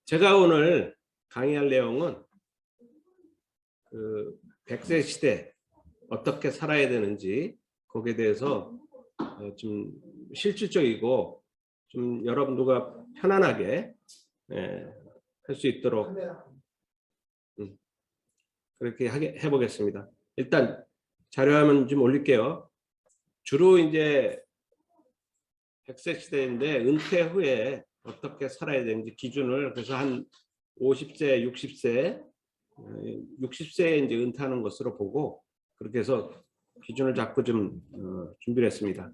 제가 오늘 강의할 내용은 그 100세 시대 어떻게 살아야 되는지 거기에 대해서 좀 실질적이고 좀 여러분들과 편안하게 할 수 있도록 그렇게 해보겠습니다. 일단 자료화면 좀 올릴게요. 주로 이제 100세 시대인데 은퇴 후에 어떻게 살아야 되는지 기준을 그래서 한 50세, 60세에 이제 은퇴하는 것으로 보고 그렇게 해서 기준을 잡고 좀 준비를 했습니다.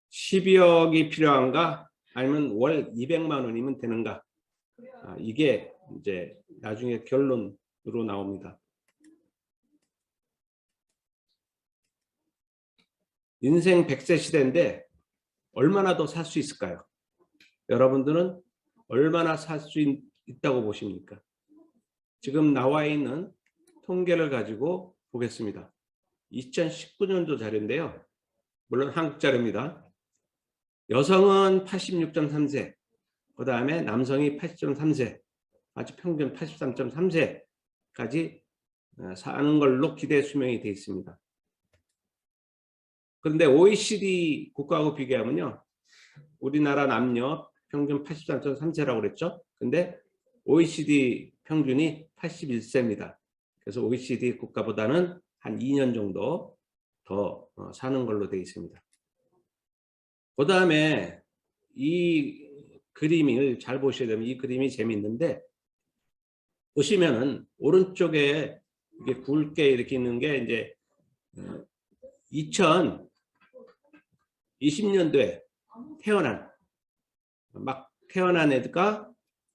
12억이 필요한가? 아니면 월 200만 원이면 되는가? 이게 이제 나중에 결론으로 나옵니다. 인생 100세 시대인데 얼마나 더 살 수 있을까요? 여러분들은 얼마나 살 수 있다고 보십니까? 지금 나와 있는 통계를 가지고 보겠습니다. 2019년도 자료인데요. 물론 한국 자료입니다. 여성은 86.3세, 그 다음에 남성이 80.3세, 아주 평균 83.3세까지 사는 걸로 기대 수명이 되어 있습니다. 그런데 OECD 국가하고 비교하면요. 우리나라 남녀 평균 83.3세라고 그랬죠. 근데 OECD 평균이 81세입니다. 그래서 OECD 국가보다는 한 2년 정도 더 사는 걸로 되어 있습니다. 그 다음에 이 그림을 잘 보셔야 되면 이 그림이 재미있는데 보시면은 오른쪽에 이게 굵게 이렇게 있는 게 이제 2020년도에 막 태어난 애가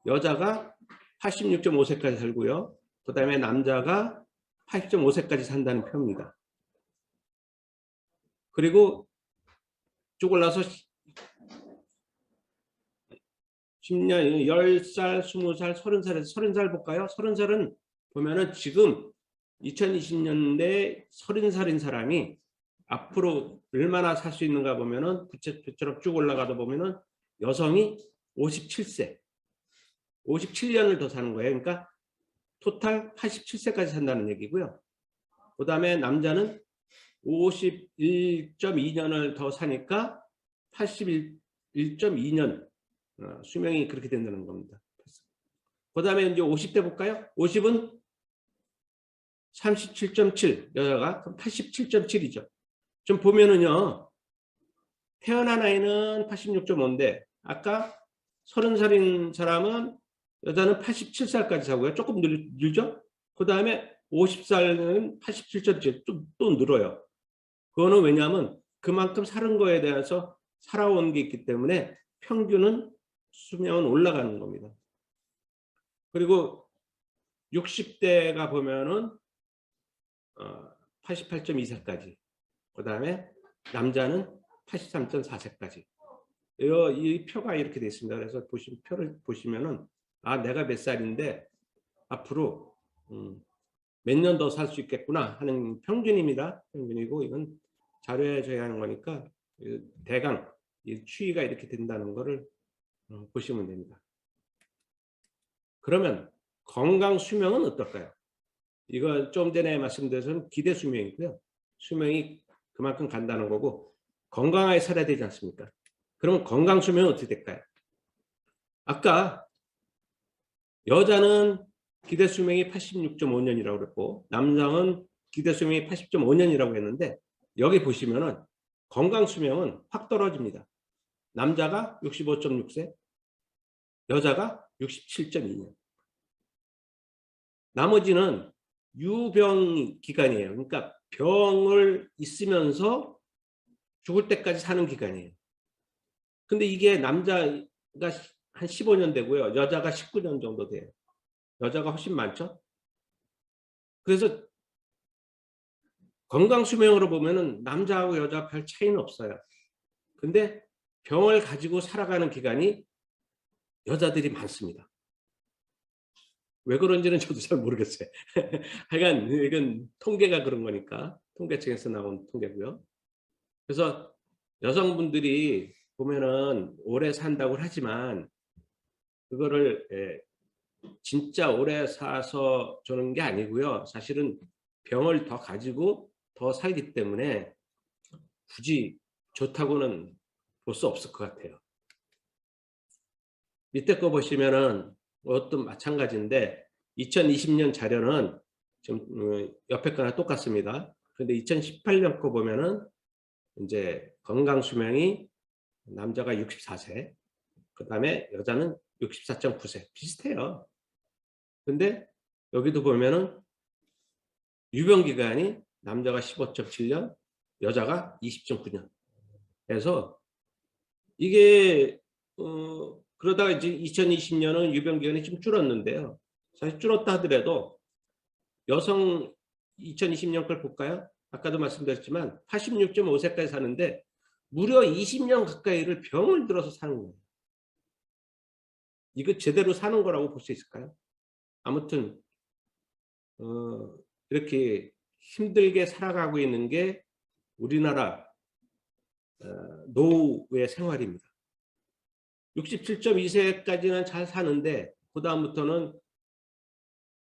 여자가 86.5세까지 살고요. 그 다음에 남자가 80.5세까지 산다는 표입니다. 그리고 쪼글라서 10년, 10살, 20살, 30살에서 30살 볼까요? 30살은 보면은 지금 2020년대 30살인 사람이 앞으로 얼마나 살 수 있는가 보면은 부채처럼 쭉 올라가다 보면은 여성이 57세, 57년을 더 사는 거예요. 그러니까 토탈 87세까지 산다는 얘기고요. 그 다음에 남자는 51.2년을 더 사니까 81.2년 수명이 그렇게 된다는 겁니다. 그 다음에 이제 50대 볼까요? 50은 37.7 여자가 그럼 87.7이죠. 좀 보면은요. 태어난 아이는 86.5인데 아까 30살인 사람은 여자는 87살까지 사고요. 조금 늘죠? 그 다음에 50살은 87.7 또 늘어요. 그거는 왜냐하면 그만큼 사는 거에 대해서 살아온 게 있기 때문에 평균은 수명은 올라가는 겁니다. 그리고 60대가 보면은 88.2세까지 그 다음에 남자는 83.4세까지 이 표가 이렇게 되어 있습니다. 그래서 표를 보시면은 내가 몇 살인데 앞으로 몇 년 더 살 수 있겠구나 하는 평균입니다. 평균이고 이건 자료에 저희하는 거니까 대강 이 추이가 이렇게 된다는 것을 보시면 됩니다. 그러면 건강 수명은 어떨까요? 이거 좀 전에 말씀드린 기대 수명이고요. 수명이 그만큼 간다는 거고 건강하게 살아야 되지 않습니까? 그러면 건강 수명은 어떻게 될까요? 아까 여자는 기대 수명이 86.5년이라고 그랬고 남성은 기대 수명이 80.5년이라고 했는데 여기 보시면은 건강 수명은 확 떨어집니다. 남자가 65.6세, 여자가 67.2년. 나머지는 유병 기간이에요. 그러니까 병을 있으면서 죽을 때까지 사는 기간이에요. 근데 이게 남자가 한 15년 되고요. 여자가 19년 정도 돼요. 여자가 훨씬 많죠? 그래서 건강 수명으로 보면은 남자하고 여자 별 차이는 없어요. 근데 병을 가지고 살아가는 기간이 여자들이 많습니다. 왜 그런지는 저도 잘 모르겠어요. 하여간 이건 통계가 그런 거니까 통계청에서 나온 통계고요. 그래서 여성분들이 보면은 오래 산다고 하지만 그거를 진짜 오래 사서 주는 게 아니고요. 사실은 병을 더 가지고 더 살기 때문에 굳이 좋다고는 볼 수 없을 것 같아요. 밑에 거 보시면은 그것도 마찬가지인데 2020년 자료는 지금 옆에 거랑 똑같습니다. 그런데 2018년 거 보면은 이제 건강 수명이 남자가 64세, 그다음에 여자는 64.9세 비슷해요. 근데 여기도 보면은 유병 기간이 남자가 15.7년, 여자가 20.9년. 그래서 이게 그러다가 이제 2020년은 유병 기간이 좀 줄었는데요. 사실 줄었다 하더라도 여성 2020년 걸 볼까요? 아까도 말씀드렸지만 86.5세까지 사는데 무려 20년 가까이를 병을 들어서 사는 거예요. 이거 제대로 사는 거라고 볼 수 있을까요? 아무튼 이렇게 힘들게 살아가고 있는 게 우리나라 노후의 생활입니다. 67.2세까지는 잘 사는데 그다음부터는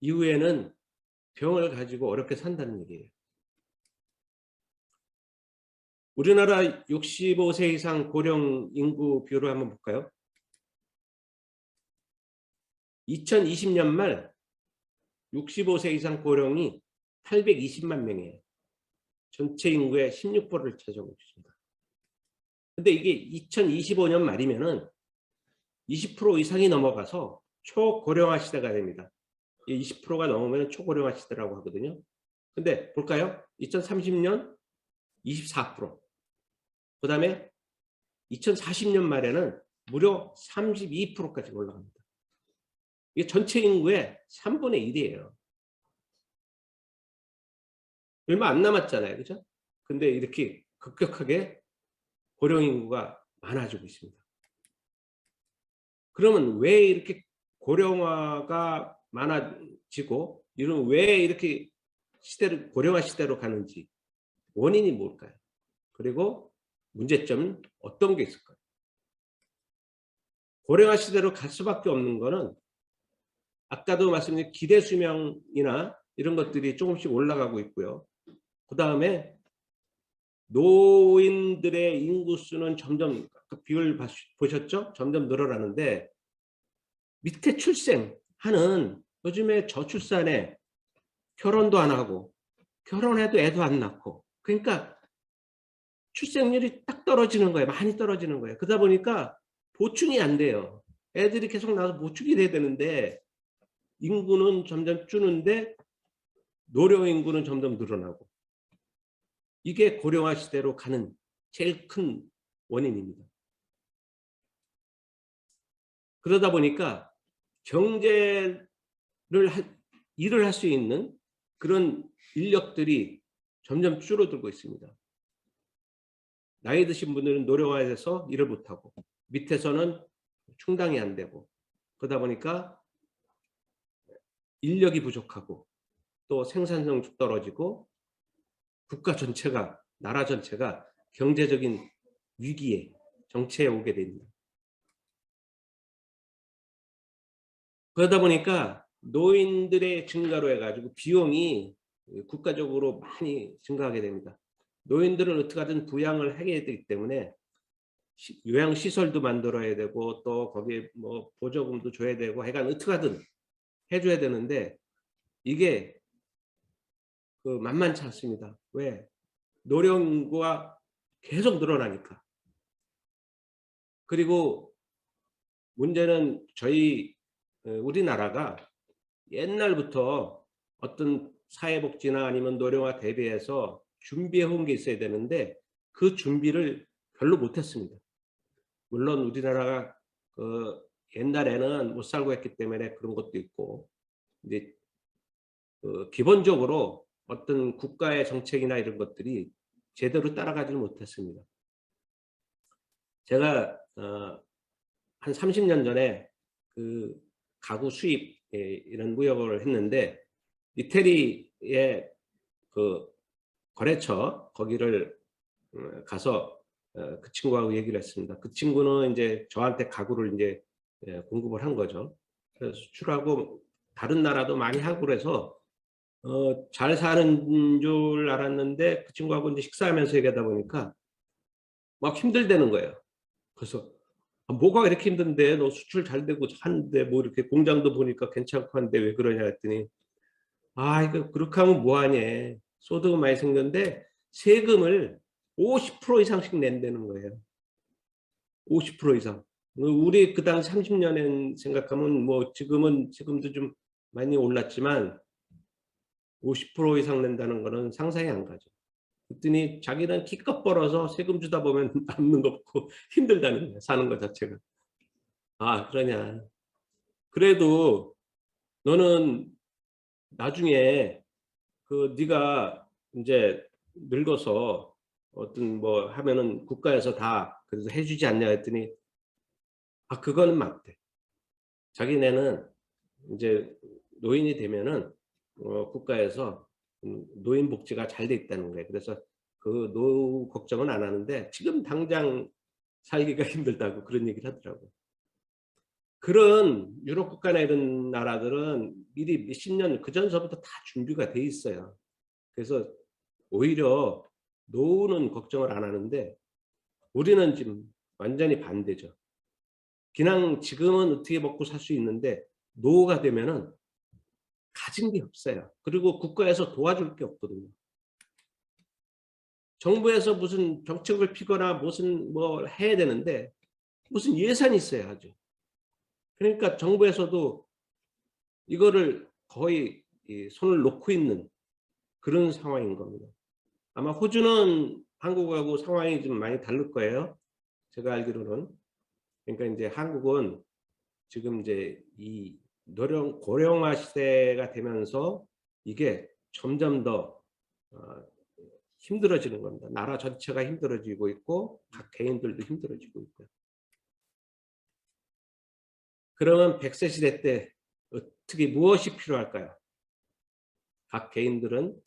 이후에는 병을 가지고 어렵게 산다는 얘기예요. 우리나라 65세 이상 고령 인구 비율을 한번 볼까요? 2020년 말 65세 이상 고령이 820만 명이에요. 전체 인구의 16%를 차지하고 있습니다. 근데 이게 2025년 말이면은 20% 이상이 넘어가서 초고령화 시대가 됩니다. 20%가 넘으면 초고령화 시대라고 하거든요. 근데 볼까요? 2030년 24%, 그다음에 2040년 말에는 무려 32%까지 올라갑니다. 이게 전체 인구의 3분의 1이에요. 얼마 안 남았잖아요. 그죠? 근데 이렇게 급격하게 고령 인구가 많아지고 있습니다. 그러면 왜 이렇게 고령화가 많아지고 이런 왜 이렇게 시대를 고령화 시대로 가는지 원인이 뭘까요? 그리고 문제점은 어떤 게 있을까요? 고령화 시대로 갈 수밖에 없는 거는 아까도 말씀드린 기대 수명이나 이런 것들이 조금씩 올라가고 있고요. 그다음에 노인들의 인구수는 점점 아까 비율 보셨죠? 점점 늘어나는데 밑에 출생하는 요즘에 저출산에 결혼도 안 하고 결혼해도 애도 안 낳고 그러니까 출생률이 딱 떨어지는 거예요. 많이 떨어지는 거예요. 그러다 보니까 보충이 안 돼요. 애들이 계속 나와서 보충이 돼야 되는데 인구는 점점 주는데 노령 인구는 점점 늘어나고 이게 고령화 시대로 가는 제일 큰 원인입니다. 그러다 보니까 경제를 일을 할 수 있는 그런 인력들이 점점 줄어들고 있습니다. 나이 드신 분들은 노령화돼서 일을 못하고 밑에서는 충당이 안 되고 그러다 보니까 인력이 부족하고 또 생산성 떨어지고 국가 전체가 나라 전체가 경제적인 위기에 정체에 오게 됩니다. 그러다 보니까 노인들의 증가로 해가지고 비용이 국가적으로 많이 증가하게 됩니다. 노인들은 어떻게 하든 부양을 해야 되기 때문에 요양시설도 만들어야 되고 또 거기에 뭐 보조금도 줘야 되고 하여간 어떻게 하든 해줘야 되는데 이게 만만치 않습니다. 왜? 노령 인구가 계속 늘어나니까. 그리고 문제는 저희 우리나라가 옛날부터 어떤 사회복지나 아니면 노령화 대비해서 준비해 온 게 있어야 되는데 그 준비를 별로 못했습니다. 물론 우리나라가 옛날에는 못 살고 했기 때문에 그런 것도 있고 근데 기본적으로 어떤 국가의 정책이나 이런 것들이 제대로 따라가지를 못했습니다. 제가 한 30년 전에 그 가구 수입 이런 무역을 했는데 이태리의 그 거래처 거기를 가서 그 친구하고 얘기를 했습니다. 그 친구는 이제 저한테 가구를 이제 공급을 한 거죠. 그래서 수출하고 다른 나라도 많이 하고 그래서 잘 사는 줄 알았는데 그 친구하고 이제 식사하면서 얘기하다 보니까 막 힘들다는 거예요. 그래서 "아 뭐가 이렇게 힘든데? 너 수출 잘 되고 하는데 뭐 이렇게 공장도 보니까 괜찮고 한데 왜 그러냐." 했더니 "아 이거 그렇게 하면 뭐 하냐. 소득은 많이 생겼는데 세금을 50% 이상씩 낸다는 거예요. 50% 이상. 우리 그 당시 30년엔 생각하면 뭐 지금도 좀 많이 올랐지만 50% 이상 낸다는 거는 상상이 안 가죠. 그랬더니 자기는 기껏 벌어서 세금 주다 보면 남는 거 없고 힘들다는 거야, 사는 거 자체가. "아 그러냐. 그래도 너는 나중에 네가 인제 늙어서 어떤 뭐 하면은 국가에서 다 그래서 해 주지 않냐." 했더니 그거는 맞대. 자기네는 인제 노인이 되면은 국가에서 노인 복지가 잘 돼 있다는 거예요. 그래서 그 노후 걱정은 안 하는데 지금 당장 살기가 힘들다고 그런 얘기를 하더라고요. 그런 유럽 국가나 이런 나라들은 미리 몇십 년 그전서부터 다 준비가 돼 있어요. 그래서 오히려 노후는 걱정을 안 하는데 우리는 지금 완전히 반대죠. 그냥 지금은 어떻게 먹고 살 수 있는데 노후가 되면은 가진 게 없어요. 그리고 국가에서 도와줄 게 없거든요. 정부에서 무슨 정책을 피거나 무슨 뭘 해야 되는데 무슨 예산이 있어야죠. 그러니까 정부에서도 이거를 거의 이 손을 놓고 있는 그런 상황인 겁니다. 아마 호주는 한국하고 상황이 좀 많이 다를 거예요, 제가 알기로는. 그러니까 인제 한국은 지금 이제 이 고령화 시대가 되면서 이게 점점 더 어 힘들어지는 겁니다. 나라 전체가 힘들어지고 있고 각 개인들도 힘들어지고 있고요. 그러면 100세 시대 때 어떻게 무엇이 필요할까요? 각 개인들은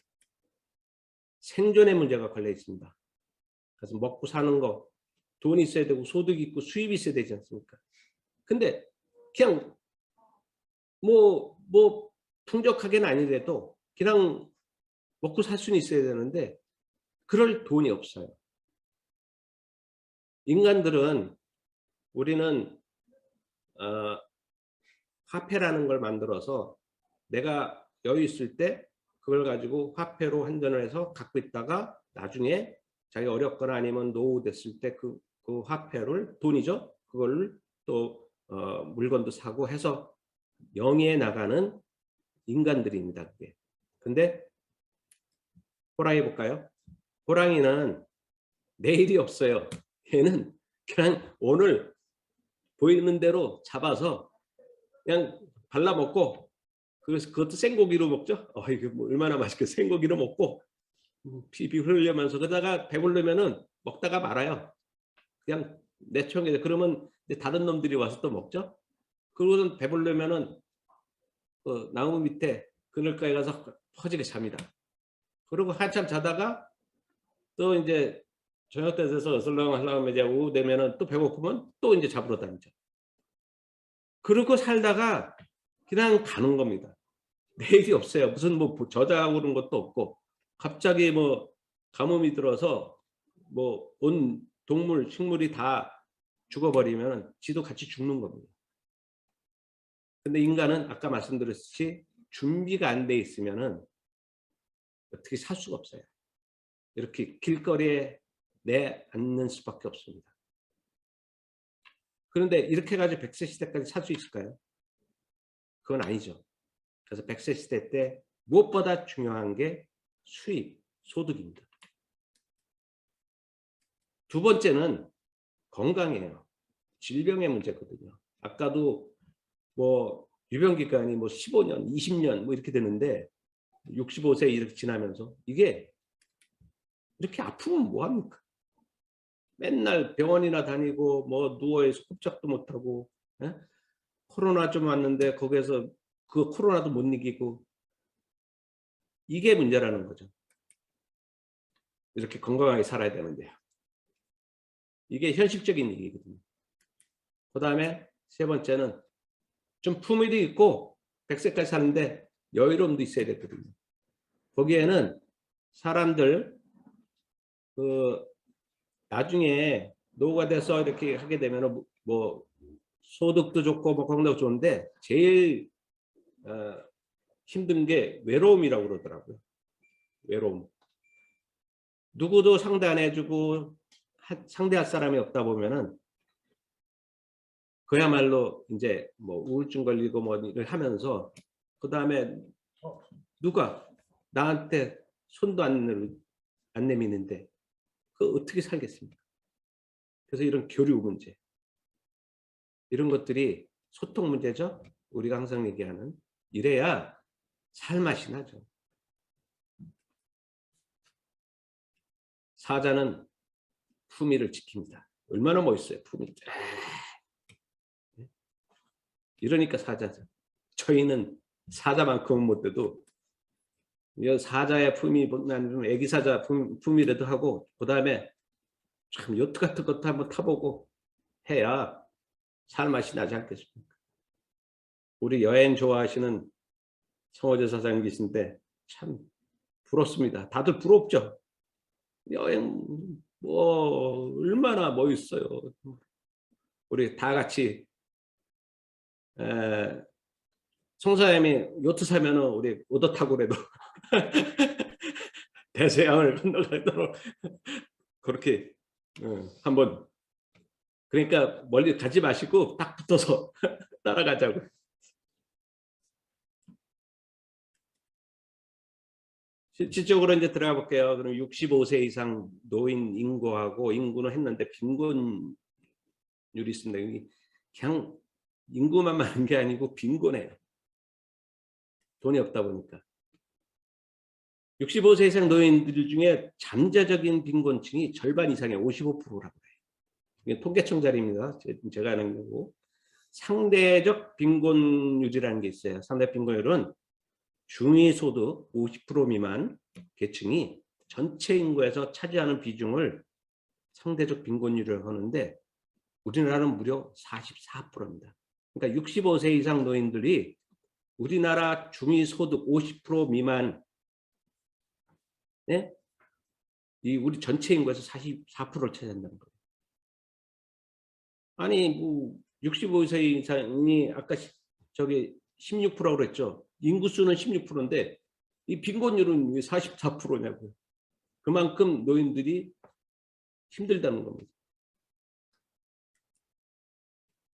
생존의 문제가 걸려 있습니다. 그래서 먹고 사는 거 돈이 있어야 되고 소득이 있고 수입이 있어야 되지 않습니까? 근데 그냥 뭐 풍족하게는 아니래도 그냥 먹고 살 수는 있어야 되는데 그럴 돈이 없어요. 인간들은 우리는 어 화폐라는 걸 만들어서 내가 여유 있을 때 그걸 가지고 화폐로 환전을 해서 갖고 있다가 나중에 자기가 어렵거나 아니면 노후 됐을 때 그 화폐를 돈이죠. 그거를 또 물건도 사고 해서 영위해 나가는 인간들입니다 그게. 근데 호랑이 볼까요? 호랑이는 내일이 없어요. 얘는 그냥 오늘 보이는 대로 잡아서 그냥 발라먹고 그것도 생고기로 먹죠. 이게 뭐 얼마나 맛있게 생고기로 먹고 피피 흘리면서 그러다가 배부르면은 먹다가 말아요. 그냥 내청에 그러면 이제 다른 놈들이 와서 또 먹죠. 그러고는 배부르면은 그 나무 밑에 그늘가에 가서 퍼지게 잡니다. 그리고 한참 자다가 또 인제 저녁 때 돼서 어슬렁하슬렁하면 이제 오후 되면은 또 배고프면 또 인제 잡으러 다니죠. 그러고 살다가 그냥 가는 겁니다. 내일이 없어요. 무슨 뭐 저자고 그런 것도 없고 갑자기 뭐 가뭄이 들어서 뭐 온 동물, 식물이 다 죽어버리면은 지도 같이 죽는 겁니다. 근데 인간은 아까 말씀드렸듯이 준비가 안 돼 있으면은 어떻게 살 수가 없어요. 이렇게 길거리에 내앉는 수밖에 없습니다. 그런데 이렇게 해 가지고 100세 시대까지 살 수 있을까요? 그건 아니죠. 그래서 100세 시대 때 무엇보다 중요한 게 수입, 소득입니다. 두 번째는 건강이에요. 질병의 문제거든요. 아까도 뭐 유병 기간이 뭐 15년, 20년 뭐 이렇게 되는데 65세 이렇게 지나면서 이게 이렇게 아프면 뭐 합니까? 맨날 병원이나 다니고 뭐 누워 있어 꼼짝도 못 하고 예? 코로나 좀 왔는데 거기에서 그 코로나도 못 이기고 이게 문제라는 거죠. 이렇게 건강하게 살아야 되는데요. 이게 현실적인 얘기거든요. 그다음에 세 번째는 좀 품위도 있고 100세까지 사는데 여유로움도 있어야 되거든요. 거기에는 사람들 나중에 노후가 돼서 이렇게 하게 되면 뭐 소득도 좋고 뭐 건강도 좋은데 제일 힘든 게 외로움이라고 그러더라고요. 외로움. 누구도 상대 안 해주고 상대할 사람이 없다 보면은 그야말로 이제 뭐 우울증 걸리고 뭐 일을 하면서 그 다음에 누가 나한테 손도 안 내미는데 그 어떻게 살겠습니까? 그래서 이런 교류 문제, 이런 것들이 소통 문제죠. 우리가 항상 얘기하는. 이래야 살맛이 나죠. 사자는 품위를 지킵니다. 얼마나 멋있어요, 품위. 이러니까 사자죠. 저희는 사자만큼은 못 돼도 사자의 품위, 난 애기 사자 품위라도 하고 그 다음에 참 요트 같은 것도 한번 타보고 해야 살맛이 나지 않겠습니까? 우리 여행 좋아하시는 성호재 사장님 계신데 참 부럽습니다. 다들 부럽죠? 여행 뭐 얼마나 멋있어요. 우리 다 같이 송사님이 요트 사면은 우리 오더 타고 그래도 대서양을 건너가도록 그렇게 한번, 그러니까 멀리 가지 마시고 딱 붙어서 따라가자고. 실질적으로 이제 들어가 볼게요. 그럼 65세 이상 노인 인구하고 인구는 했는데 빈곤율이 있습니다. 그냥 인구만 많은 게 아니고 빈곤해요. 돈이 없다 보니까. 65세 이상 노인들 중에 잠재적인 빈곤층이 절반 이상의 55%라고 해요. 이게 통계청 자료입니다. 제가 아는 거고. 상대적 빈곤율이라는 게 있어요. 상대 빈곤율은 중위소득 50% 미만 계층이 전체 인구에서 차지하는 비중을 상대적 빈곤율이라고 하는데 우리나라는 무려 44%입니다. 그러니까 65세 이상 노인들이 우리나라 중위소득 50% 미만 이 우리 전체 인구에서 44%를 차지한다는 거예요. 아니 뭐 65세 이상이 아까 저기 16%라고 그랬죠. 인구수는 16%인데 이 빈곤율은 왜 44%냐고요. 그만큼 노인들이 힘들다는 겁니다.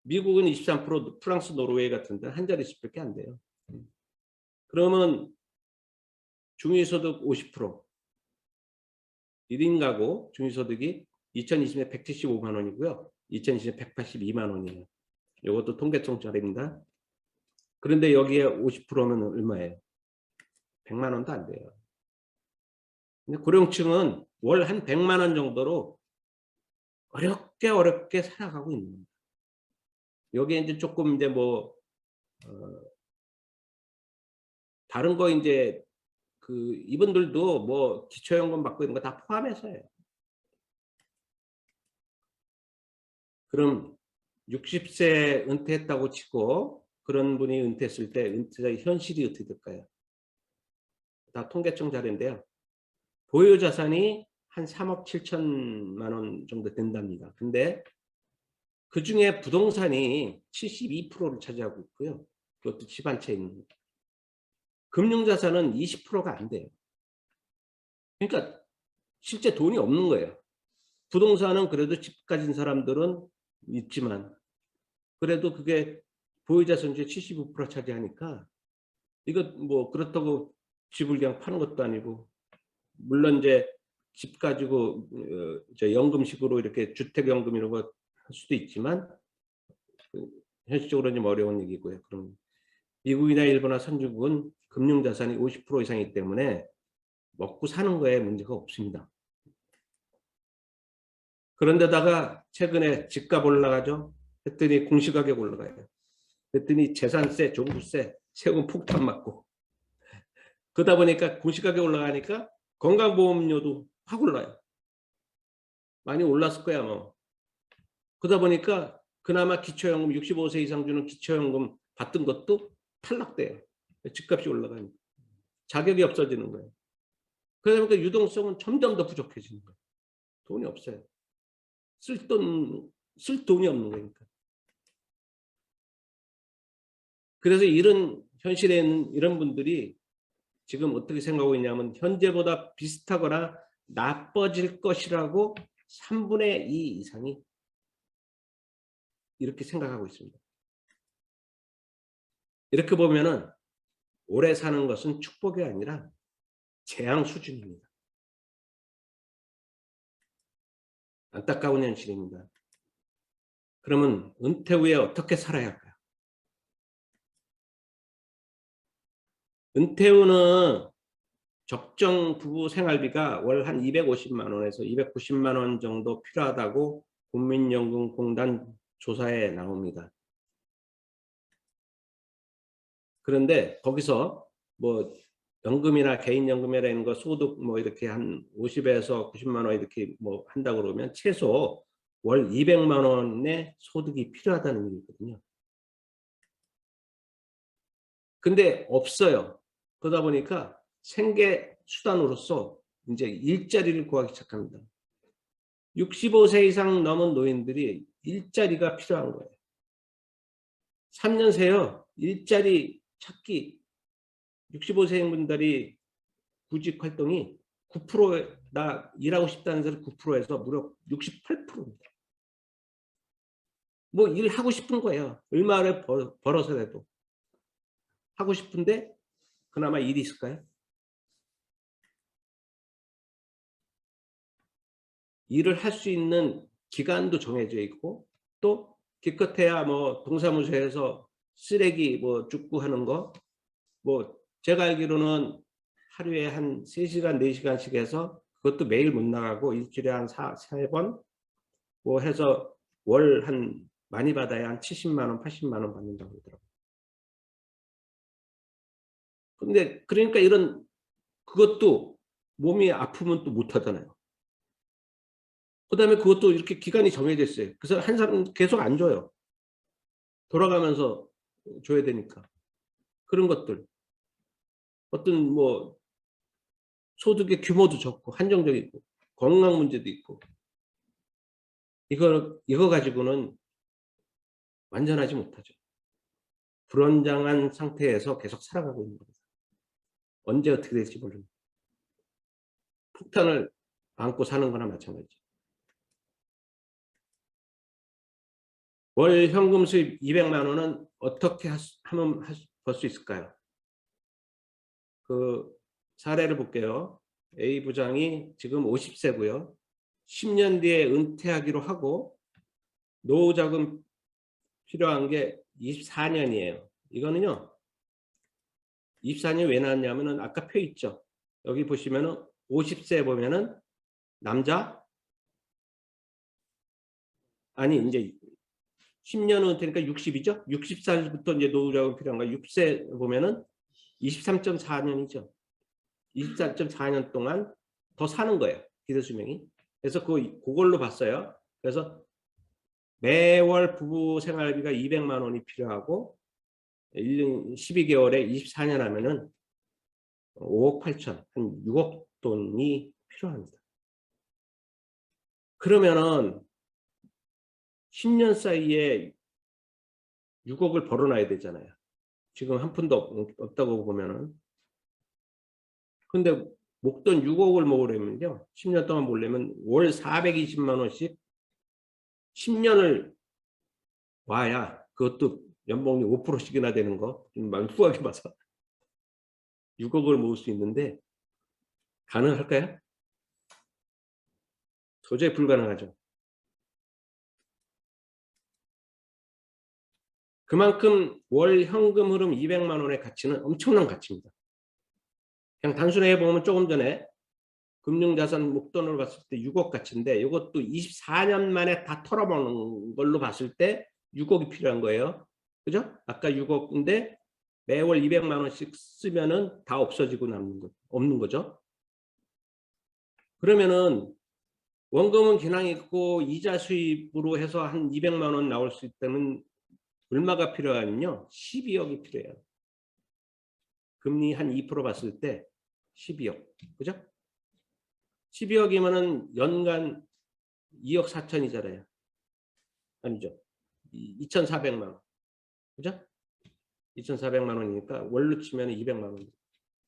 미국은 23%, 프랑스, 노르웨이 같은 데는 한 자릿수밖에 안 돼요. 그러면 중위소득 50%, 1인 가구 중위소득이 2020년에 175만 원이고요. 2020년에 182만 원이에요. 이것도 통계청 자료입니다. 그런데 여기에 50%면 얼마예요? 100만 원도 안 돼요. 근데 고령층은 월 한 100만 원 정도로 어렵게 살아가고 있는 겁니다. 여기에 이제 조금 이제 뭐 다른 거 이제 이분들도 뭐 기초연금 받고 있는 거 다 포함해서예요. 그럼 60세 은퇴했다고 치고 그런 분이 은퇴했을 때 은퇴자 현실이 어떻게 될까요? 다 통계청 자료인데요. 보유 자산이 한 3억 7천만 원 정도 된답니다. 근데 그중에 부동산이 72%를 차지하고 있고요. 그것도 집 한 채 있는. 금융자산은 20%가 안 돼요. 그러니까 실제 돈이 없는 거예요. 부동산은 그래도 집 가진 사람들은 있지만 그래도 그게 보유자산 중에 75% 차지하니까 이거 뭐 그렇다고 집을 그냥 파는 것도 아니고, 물론 이제 집 가지고 연금식으로 이렇게 주택연금 이런 거 할 수도 있지만 현실적으로 좀 어려운 얘기고요. 그럼 미국이나 일본이나 선진국은 금융자산이 50% 이상이기 때문에 먹고 사는 거에 문제가 없습니다. 그런데다가 최근에 집값 올라가죠. 했더니 공시가격 올라가요. 그랬더니 재산세, 종부세, 세금 폭탄 맞고, 그러다 보니까 공시가격 올라가니까 건강보험료도 확 올라요. 많이 올랐을 거야 뭐. 그러다 보니까 그나마 기초연금 65세 이상 주는 기초연금 받던 것도 탈락돼요. 집값이 올라가니까. 자격이 없어지는 거예요. 그러다 보니까 유동성은 점점 더 부족해지는 거예요. 돈이 없어요. 쓸 돈이 없는 거니까. 그래서 이런 현실에 있는 이런 분들이 지금 어떻게 생각하고 있냐면 현재보다 비슷하거나 나빠질 것이라고 3분의 2 이상이 이렇게 생각하고 있습니다. 이렇게 보면은 오래 사는 것은 축복이 아니라 재앙 수준입니다. 안타까운 현실입니다. 그러면 은퇴 후에 어떻게 살아야 할까요? 은퇴 후는 적정 부부 생활비가 월 한 250만 원에서 290만 원 정도 필요하다고 국민연금공단 조사에 나옵니다. 그런데 거기서 뭐 연금이나 개인연금이라는 거 소득 뭐 이렇게 한 50에서 90만 원 이렇게 뭐 한다고 그러면 최소 월 200만 원의 소득이 필요하다는 얘기거든요. 근데 없어요. 그러다 보니까 생계 수단으로서 이제 일자리를 구하기 시작합니다. 65세 이상 넘은 노인들이 일자리가 필요한 거예요. 3년 새요. 일자리 찾기 65세 분들이 구직 활동이 9%, 나 일하고 싶다는 사람 9%에서 무려 68%입니다. 뭐 일하고 싶은 거예요. 얼마를 벌어서라도. 하고 싶은데 그나마 일이 있을까요? 일을 할 수 있는 기간도 정해져 있고 또 기껏해야 뭐 동사무소에서 쓰레기 뭐 줍고 하는 거 뭐 제가 알기로는 하루에 한 3시간 4시간씩 해서 그것도 매일 못 나가고 일주일에 한 3번 뭐 해서 월 한 많이 받아야 한 70만 원 80만 원 받는다고 그러더라고요. 근데 그러니까 이런 그것도 몸이 아프면 또 못 하잖아요. 그다음에 그것도 이렇게 기간이 정해져 있어요. 그래서 한 사람은 계속 안 줘요. 돌아가면서 줘야 되니까. 그런 것들. 어떤 뭐 소득의 규모도 적고 한정적이고 건강 문제도 있고 이거 가지고는 완전하지 못하죠. 불안정한 상태에서 계속 살아가고 있는 겁니다. 언제 어떻게 될지 모르는 폭탄을 안고 사는 거나 마찬가지죠. 월 현금 수입 200만 원은 어떻게 하면 벌 수 있을까요? 그 사례를 볼게요. A 부장이 지금 50세고요. 10년 뒤에 은퇴하기로 하고 노후 자금 필요한 게 24년이에요. 이거는요. 24년 왜 나왔냐면은 아까 표 있죠. 여기 보시면은 50세 보면은 남자 아니 이제 10년 은퇴니까 60이죠. 60살부터 이제 노후 자금 필요한 거 6세 보면은 23.4년이죠. 24.4년 동안 더 사는 거예요. 기대 수명이. 그래서 그걸로 봤어요. 그래서 매월 부부 생활비가 200만 원이 필요하고 1년 12개월에 24년 하면은 5억 8천, 한 6억 돈이 필요합니다. 그러면은 10년 사이에 6억을 벌어놔야 되잖아요. 지금 한 푼도 없다고 보면은. 근데 목돈 6억을 모으려면요. 10년 동안 모으려면 월 420만 원씩 10년을 와야 그것도 연봉이 5%씩이나 되는 거 좀 후하게 봐서 6억을 모을 수 있는데 가능할까요? 도저히 불가능하죠. 그만큼 월 현금 흐름 200만 원의 가치는 엄청난 가치입니다. 그냥 단순하게 보면 조금 전에 금융자산 목돈으로 봤을 때 6억 가치인데 이것도 24년 만에 다 털어먹는 걸로 봤을 때 6억이 필요한 거예요. 그죠? 아까 6억인데 매월 200만 원씩 쓰면은 다 없어지고 없는 거죠. 그러면은 원금은 기능 있고 이자 수입으로 해서 한 200만 원 나올 수 있다면 얼마가 필요하면요. 12억이 필요해요. 금리 한 2% 봤을 때 12억. 그죠? 12억이면은 연간 2억 4천이잖아요. 아니죠. 2,400만 원. 그죠? 2,400만 원이니까 월로 치면 200만 원.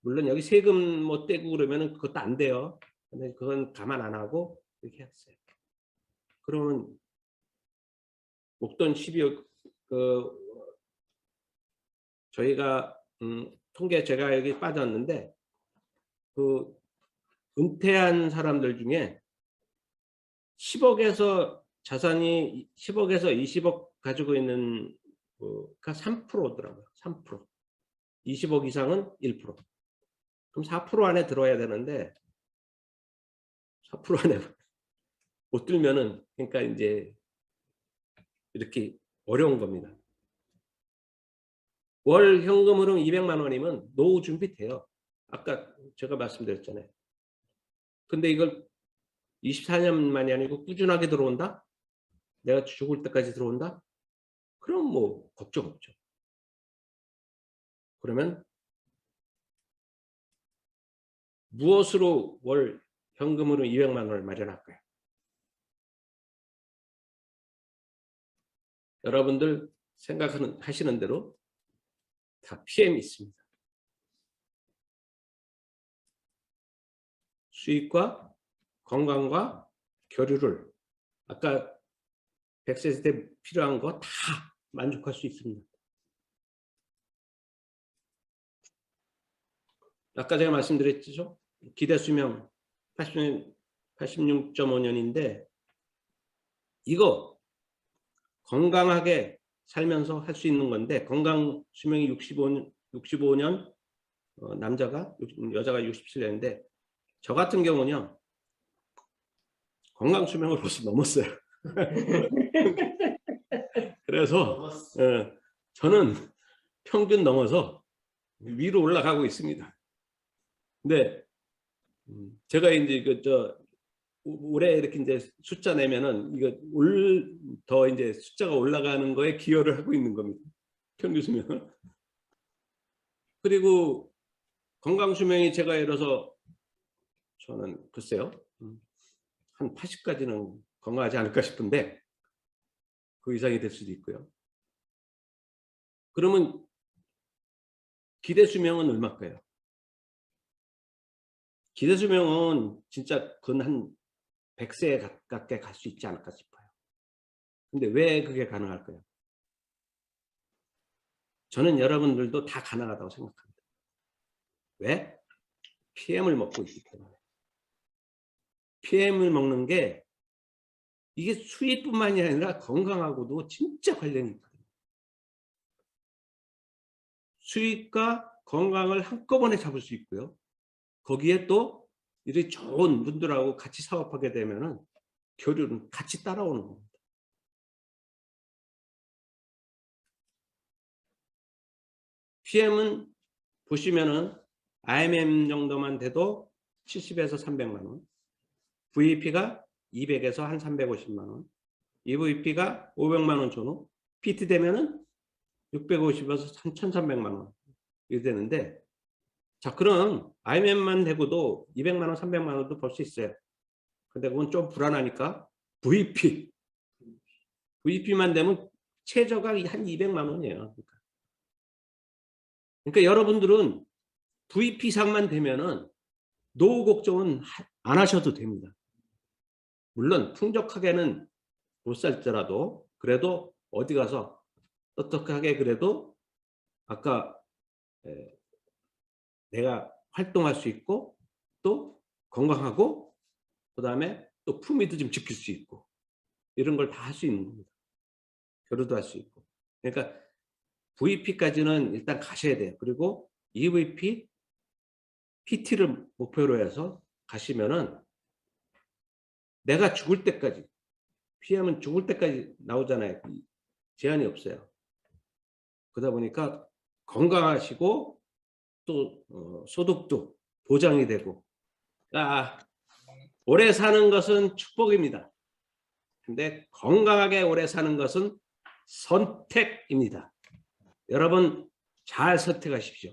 물론 여기 세금 뭐 떼고 그러면은 그것도 안 돼요. 근데 그건 감안 안 하고 이렇게 했어요. 그러면 목돈 12억 저희가 통계 제가 여기 빠졌는데 그 은퇴한 사람들 중에 10억에서 자산이 10억에서 20억 가지고 있는 그 3%더라고요. 3%. 20억 이상은 1%. 그럼 4% 안에 들어야 되는데 4% 안에 못 들면은 그러니까 이제 이렇게 어려운 겁니다. 월 현금 흐름 200만 원이면 노후 준비 돼요. 아까 제가 말씀드렸잖아요. 근데 이걸 24년 만이 아니고 꾸준하게 들어온다? 내가 죽을 때까지 들어온다? 그럼 뭐 걱정 없죠. 그러면 무엇으로 월 현금으로 200만 원을 마련할까요? 여러분들 하시는 대로 다 PM이 있습니다. 수익과 건강과 교류를 아까 100세 시대 필요한 거 다 만족할 수 있습니다. 아까 제가 말씀드렸죠? 기대 수명 86.5년인데 이거 건강하게 살면서 할 수 있는 건데 건강 수명이 65년 남자가 여자가 67년인데 저 같은 경우는요. 건강 수명을 벌써 넘었어요. 그래서 저는 평균 넘어서 위로 올라가고 있습니다. 근데 제가 이제 올해 이렇게 이제 숫자 내면은 이거 더 이제 숫자가 올라가는 거에 기여를 하고 있는 겁니다. 평균 수명. 그리고 건강 수명이 제가 예를 들어서 저는 글쎄요. 한 80까지는 건강하지 않을까 싶은데 그 이상이 될 수도 있고요. 그러면 기대 수명은 얼마일까요? 기대 수명은 진짜 근 한 100세 가깝게 갈 수 있지 않을까 싶어요. 근데 왜 그게 가능할까요? 저는 여러분들도 다 가능하다고 생각합니다. 왜? PM을 먹고 있기 때문에. PM을 먹는 게 이게 수익뿐만이 아니라 건강하고도 진짜 관련이 있거든요. 수익과 건강을 한꺼번에 잡을 수 있고요. 거기에 또 이렇게 좋은 분들하고 같이 사업하게 되면은 교류는 같이 따라오는 겁니다. PM은 보시면은 IMM 정도만 돼도 70에서 300만 원, VEP가 200에서 한 350만 원, EVP가 500만 원 전후, PT 되면은 650에서 1,300만 원 이렇게 되는데, 자 그럼 IMM만 되고도 200만 원, 300만 원도 벌 수 있어요. 근데 그건 좀 불안하니까 VEP만 되면 최저가 한 200만 원이에요. 그러니까 여러분들은 VP 이상만 되면은 노후 걱정은 안 하셔도 됩니다. 물론 풍족하게는 못 살더라도 그래도 어디 가서 떳떳하게 그래도 아까 내가 활동할 수 있고 또 건강하고 그다음에 또 품위도 좀 지킬 수 있고 이런 걸 다 할 수 있는 겁니다. 교류도 할 수 있고. 그러니까 VP까지는 일단 가셔야 돼요. 그리고 EVP, PT를 목표로 해서 가시면은 내가 죽을 때까지, PM은 죽을 때까지 나오잖아요. 제한이 없어요. 그러다 보니까 건강하시고 또 소득도 보장이 되고 오래 사는 것은 축복입니다. 근데 건강하게 오래 사는 것은 선택입니다. 여러분 잘 선택하십시오.